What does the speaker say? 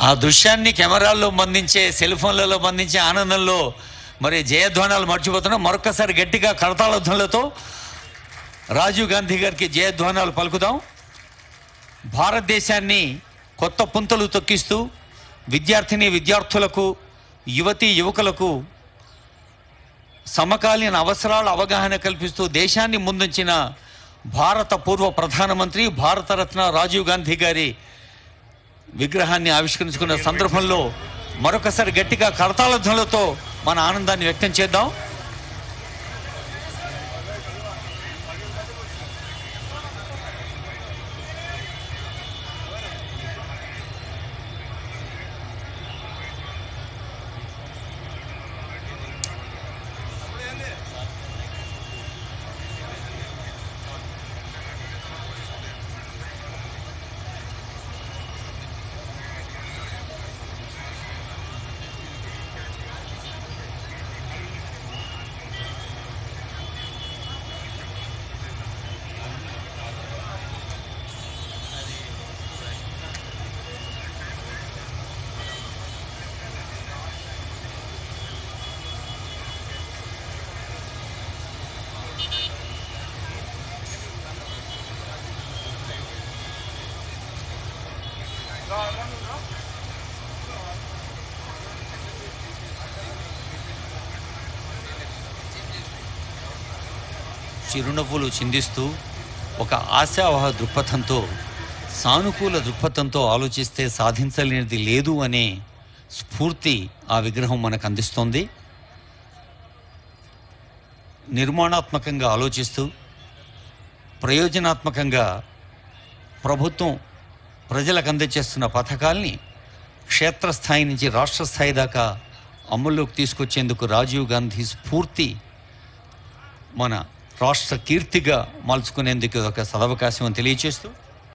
ఆ దృశ్యాన్ని కెమెరాల్లో బంధించే సెల్ ఫోన్లలో బంధించే ఆనందంలో మరి జయధ్వానాలు మర్చిపోతున్నాం. మరొకసారి గట్టిగా కరతాళ ధ్వనులతో రాజీవ్ గాంధీ గారికి జయధ్వానాలు పలుకుదాం. భారతదేశాన్ని కొత్త పుంతలు తొక్కిస్తూ విద్యార్థులకు యువతీ యువకులకు సమకాలీన అవసరాల అవగాహన కల్పిస్తూ దేశాన్ని ముందుంచిన భారత పూర్వ ప్రధానమంత్రి భారతరత్న రాజీవ్ గాంధీ గారి విగ్రహాన్ని ఆవిష్కరించుకున్న సందర్భంలో మరొకసారి గట్టిగా కరతాళ ధ్వనులతో మన ఆనందాన్ని వ్యక్తం చేద్దాం. చిరునవ్వులు చిందిస్తూ ఒక ఆశావహ దృక్పథంతో సానుకూల దృక్పథంతో ఆలోచిస్తే సాధించలేనిది లేదు అనే స్ఫూర్తి ఆ విగ్రహం మనకు అందిస్తోంది. నిర్మాణాత్మకంగా ఆలోచిస్తూ ప్రయోజనాత్మకంగా ప్రభుత్వం ప్రజలకు అందజేస్తున్న పథకాల్ని క్షేత్రస్థాయి నుంచి రాష్ట్ర స్థాయి దాకా అమల్లోకి తీసుకొచ్చేందుకు రాజీవ్ గాంధీ స్ఫూర్తి మన రాష్ట్ర కీర్తిగా మలుచుకునేందుకు ఒక సదవకాశం అని తెలియజేస్తూ